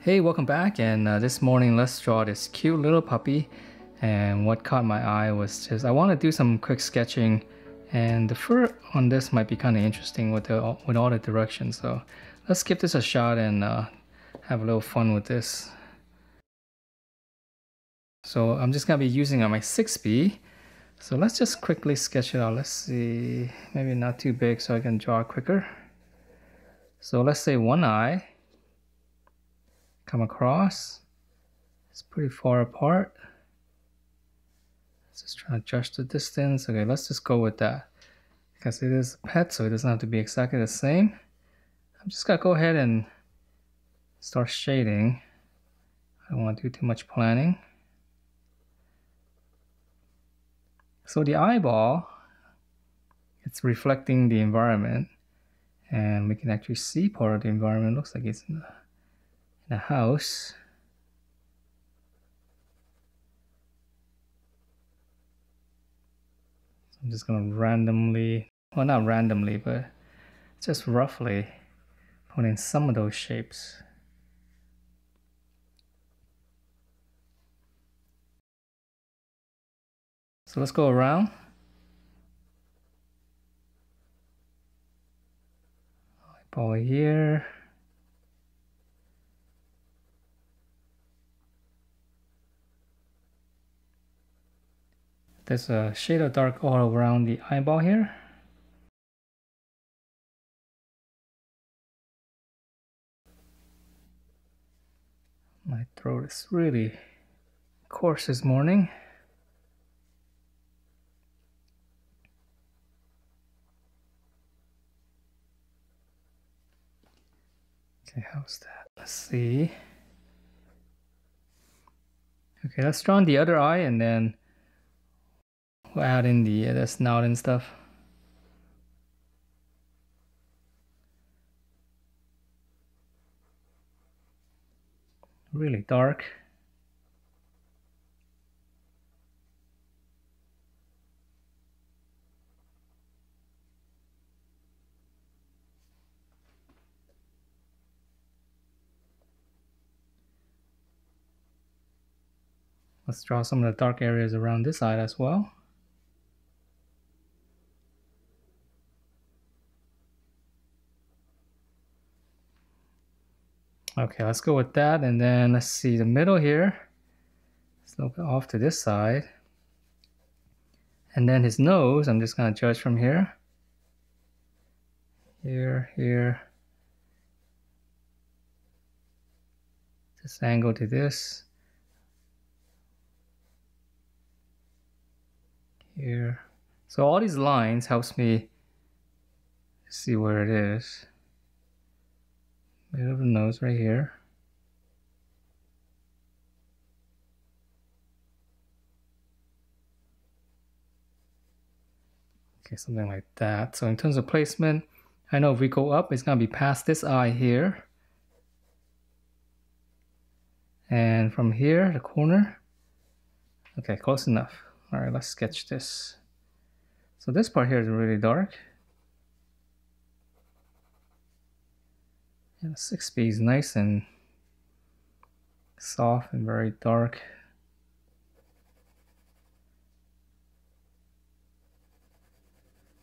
Hey, welcome back, and this morning let's draw this cute little puppy. And what caught my eye was just I want to do some quick sketching, and the fur on this might be kind of interesting with all the directions. So let's give this a shot and have a little fun with this. So I'm just gonna be using my 6B. So let's just quickly sketch it out. Let's see, maybe not too big so I can draw quicker. So let's say one eye come across. It's pretty far apart. Let's just try to adjust the distance. Okay, let's just go with that because it is a pet, so it doesn't have to be exactly the same. I'm just gonna go ahead and start shading. I don't want to do too much planning. So the eyeball, it's reflecting the environment, and we can actually see part of the environment. It looks like it's in a house. So I'm just gonna randomly, well, not randomly, but just roughly put in some of those shapes. So let's go around. Eyeball here. There's a shade of dark all around the eyeball here. My throat is really coarse this morning. Okay, how's that? Let's see. Okay, let's draw on the other eye and then we'll add in the snout and stuff. Really dark. Let's draw some of the dark areas around this side as well. Okay, let's go with that, and then let's see the middle here. It's a little bit off to this side. And then his nose, I'm just gonna judge from here. Here. This angle to this. Here. So all these lines helps me see where it is. Middle of the nose right here. Okay, something like that. So in terms of placement, I know if we go up, it's gonna be past this eye here. And from here, the corner. Okay, close enough. All right, let's sketch this. So this part here is really dark. And the 6B is nice and soft and very dark.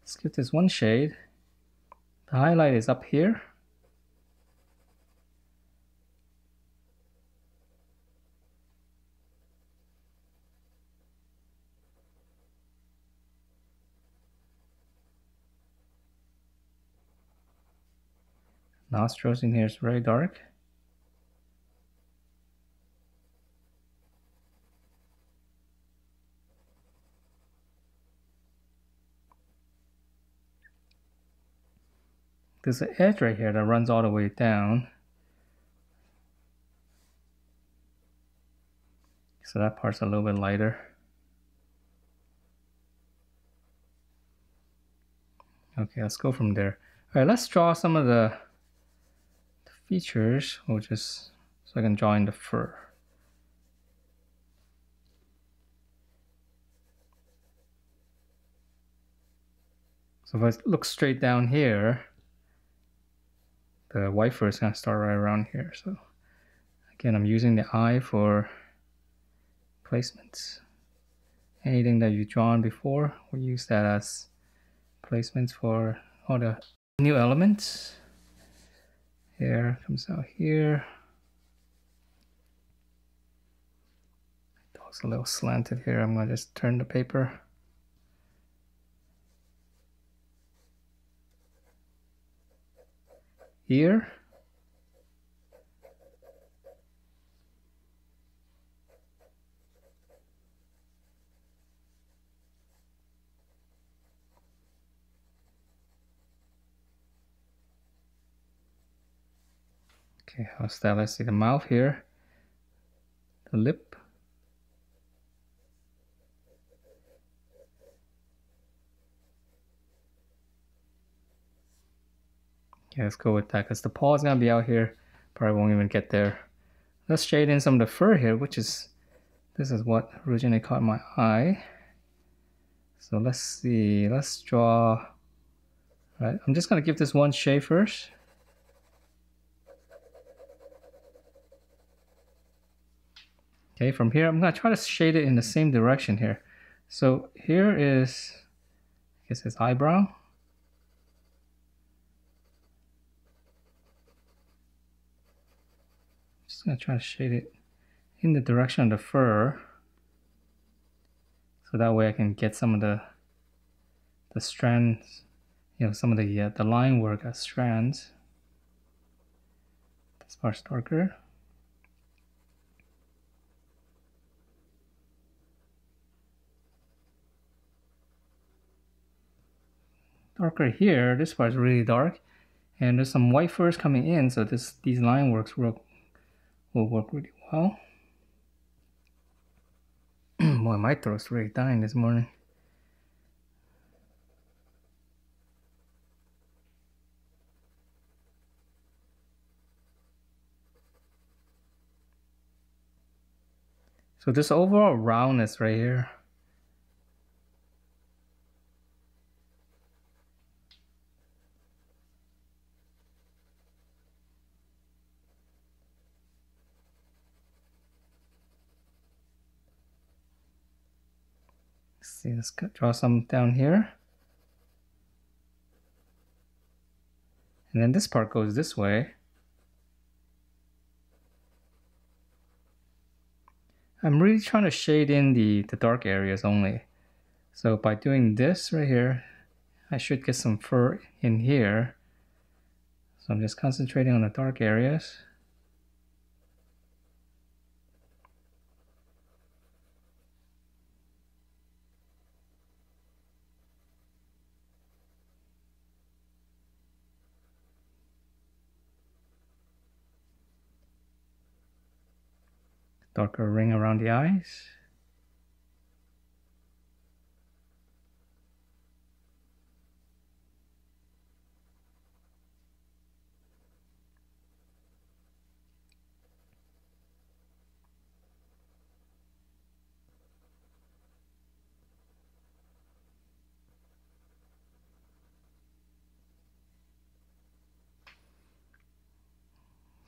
Let's give this one shade. The highlight is up here. Nostrils in here is very dark. There's an edge right here that runs all the way down. So that part's a little bit lighter. Okay, let's go from there. All right, let's draw some of the features. We'll just, so I can draw in the fur. So if I look straight down here, the white fur is gonna start right around here. So Again, I'm using the eye for placements. Anything that you've drawn before, we use that as placements for all the new elements. Hair comes out here. It's a little slanted here. I'm going to just turn the paper. Here. Okay, how's that? Let's see the mouth here. The lip. Okay, let's go with that because the paw is going to be out here. Probably won't even get there. Let's shade in some of the fur here, which is, this is what originally caught my eye. So let's see, let's draw, right? I'm just going to give this one shade first. Okay, from here, I'm going to try to shade it in the same direction here. So here is, I guess his eyebrow. Just going to try to shade it in the direction of the fur. So that way I can get some of the strands, you know, some of the line work as strands. This part's darker. Darker here, this part is really dark. And there's some white furs coming in, so these line works will work really well. Boy, my throat's really dying this morning. So this overall roundness right here. Let's see, let's draw some down here. And then this part goes this way. I'm really trying to shade in the dark areas only. So by doing this right here, I should get some fur in here. So I'm just concentrating on the dark areas. Darker ring around the eyes.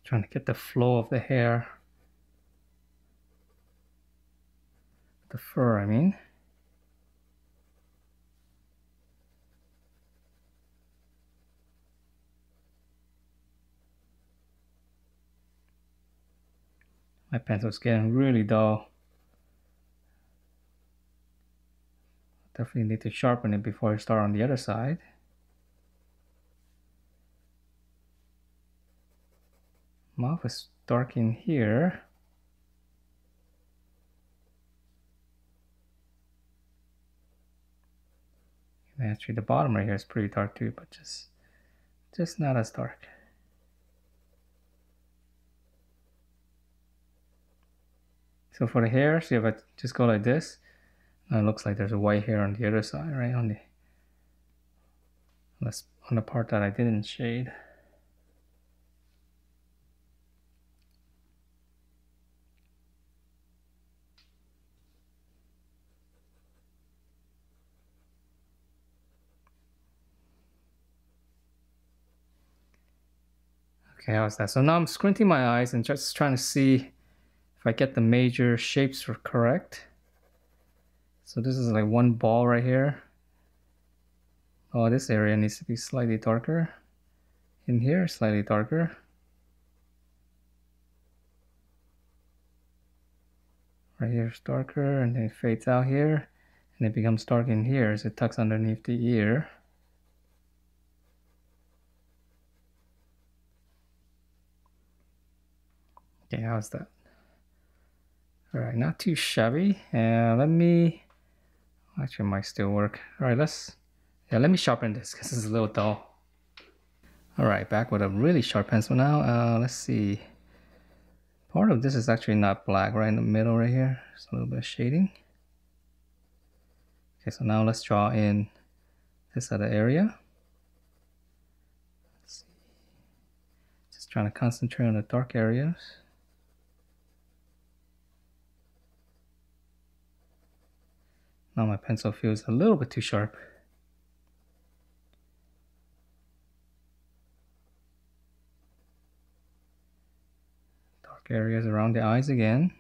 Trying to get the flow of the hair. The fur, I mean. My pencil's getting really dull. Definitely need to sharpen it before I start on the other side. Mouth is dark in here. And actually the bottom right here is pretty dark too, but just not as dark. So for the hair, see if I just go like this, it looks like there's a white hair on the other side, right? On the part that I didn't shade. Okay, how's that? So now I'm squinting my eyes and just trying to see if I get the major shapes correct. So this is like one ball right here. Oh, this area needs to be slightly darker. In here, slightly darker. Right here is darker, and then it fades out here, and it becomes dark in here as it tucks underneath the ear. Okay, how's that? All right, not too shabby. Let me, actually it might still work. All right, let me sharpen this because it's a little dull. All right, back with a really sharp pencil now. Let's see. Part of this is actually not black, right in the middle right here. Just a little bit of shading. Okay, so now let's draw in this other area. Let's see. Just trying to concentrate on the dark areas. Now my pencil feels a little bit too sharp. Dark areas around the eyes again.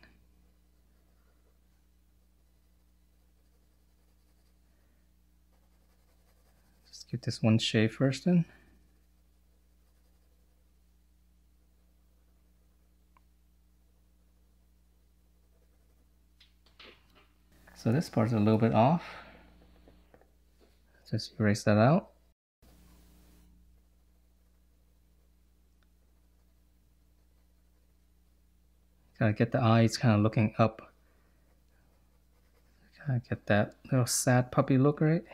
Just give this one shade first then. So this part's a little bit off. Just erase that out. Gotta get the eyes kind of looking up. Gotta get that little sad puppy look, right?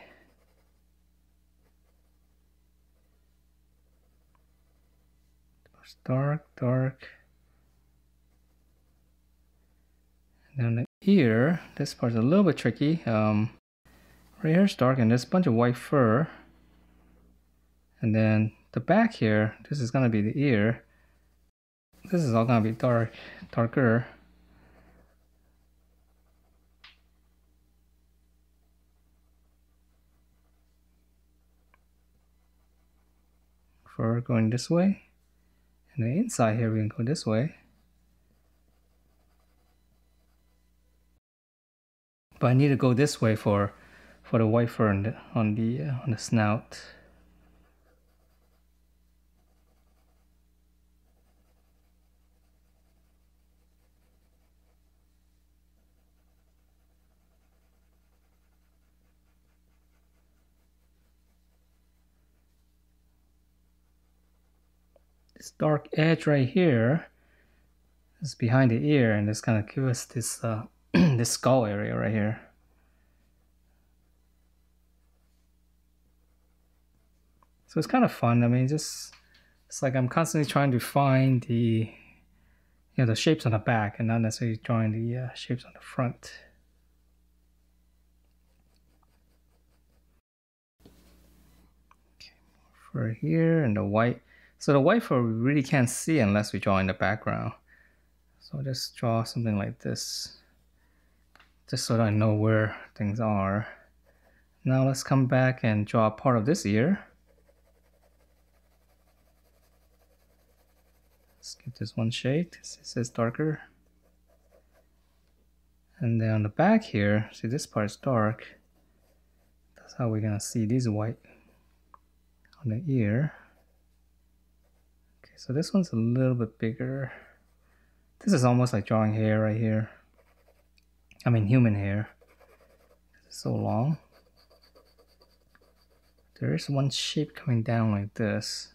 Dark, dark. And then the ear, this part's a little bit tricky. Right here's dark and there's a bunch of white fur. And then the back here, this is gonna be the ear. This is all gonna be darker. Fur going this way. And the inside here we can go this way. But I need to go this way for the white fur on the snout. This dark edge right here is behind the ear, and it's gonna give us this this skull area right here. So it's kind of fun. I mean, it's like I'm constantly trying to find the the shapes on the back, and not necessarily drawing the shapes on the front. Okay, for here and the white. So the white fur we really can't see unless we draw in the background. So I'll just draw something like this, just so that I know where things are. Now let's come back and draw part of this ear. Let's give this one shade. This is darker. And then on the back here, see this part is dark. That's how we're gonna see these white on the ear. Okay, so this one's a little bit bigger. This is almost like drawing hair right here. I mean human hair. It's so long. There is one shape coming down like this.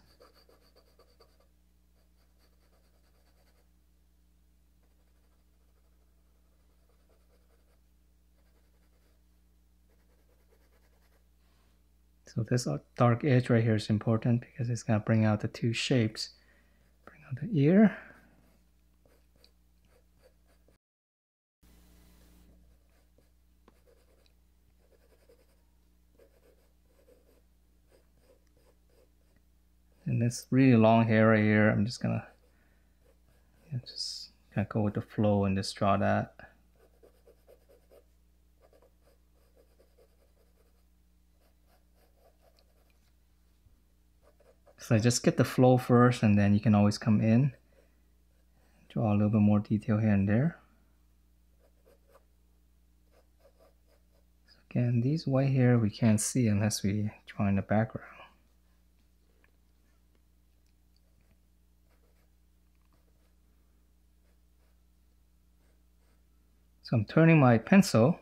So this dark edge right here is important because it's gonna bring out the two shapes. Bring out the ear. And this really long hair right here, I'm just gonna go with the flow and just draw that. So I just get the flow first, and then you can always come in, draw a little bit more detail here and there. So again, these white here we can't see unless we draw in the background. So I'm turning my pencil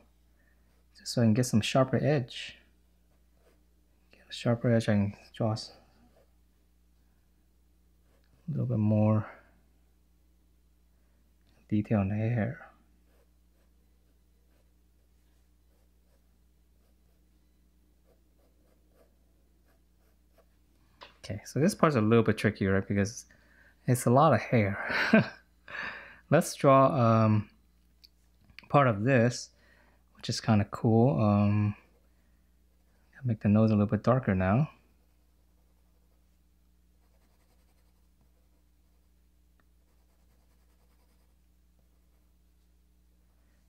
just so I can get some sharper edge. Get a sharper edge, I can draw a little bit more detail in the hair. Okay, so this part's a little bit tricky, right? Because it's a lot of hair. Let's draw part of this, which is kind of cool. I'll make the nose a little bit darker now.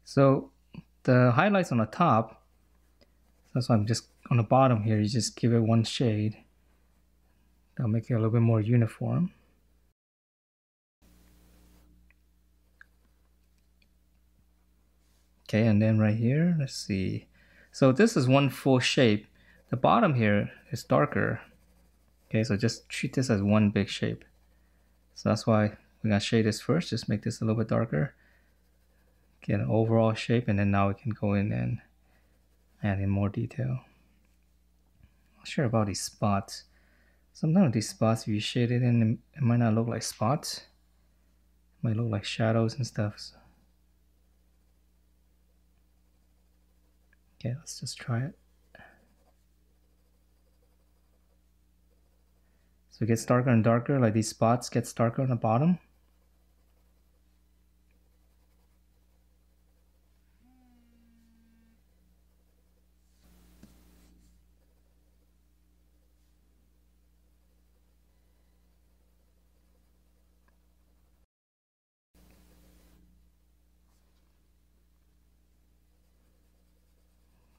So the highlights on the top, that's why I'm just on the bottom here, you just give it one shade. That'll make it a little bit more uniform. Okay, and then right here, let's see. So this is one full shape. The bottom here is darker. Okay, so just treat this as one big shape. So that's why we're gonna shade this first, just make this a little bit darker. Get an overall shape, and then now we can go in and add in more detail. Not sure about these spots. Sometimes these spots, if you shade it in, it might not look like spots. It might look like shadows and stuff. So. Okay, let's just try it. So it gets darker and darker, like these spots get darker on the bottom.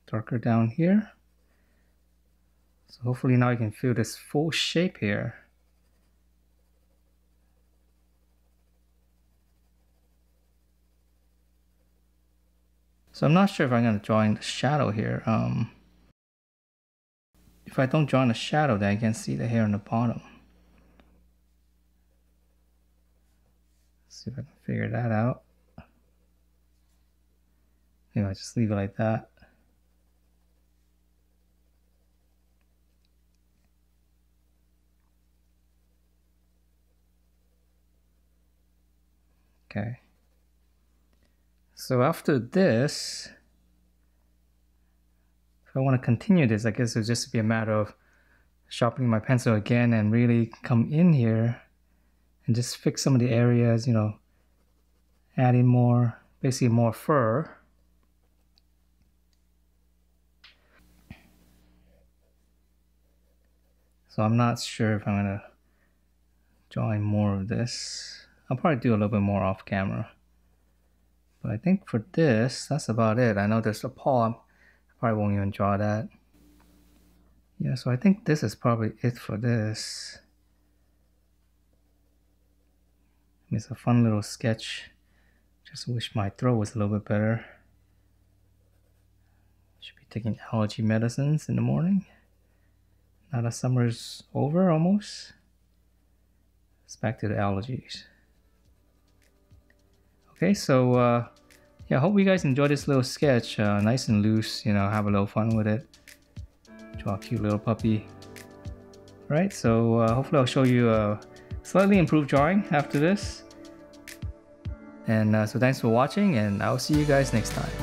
Darker down here. So hopefully now you can feel this full shape here. So I'm not sure if I'm going to draw in the shadow here. If I don't draw in the shadow, then I can see the hair on the bottom. Let's see if I can figure that out. Maybe I just leave it like that. Okay. So after this, if I want to continue this, I guess it'll just be a matter of sharpening my pencil again and really come in here and just fix some of the areas, you know, adding more, basically more fur. So I'm not sure if I'm going to draw in more of this. I'll probably do a little bit more off camera. But I think for this, that's about it. I know there's a paw. I probably won't even draw that. Yeah, so I think this is probably it for this. It's a fun little sketch. Just wish my throat was a little bit better. Should be taking allergy medicines in the morning. Now that summer's over almost. It's back to the allergies. Okay, so yeah, I hope you guys enjoyed this little sketch. Nice and loose, you know, have a little fun with it. Draw a cute little puppy. Right, so hopefully I'll show you a slightly improved drawing after this. And so thanks for watching, and I'll see you guys next time.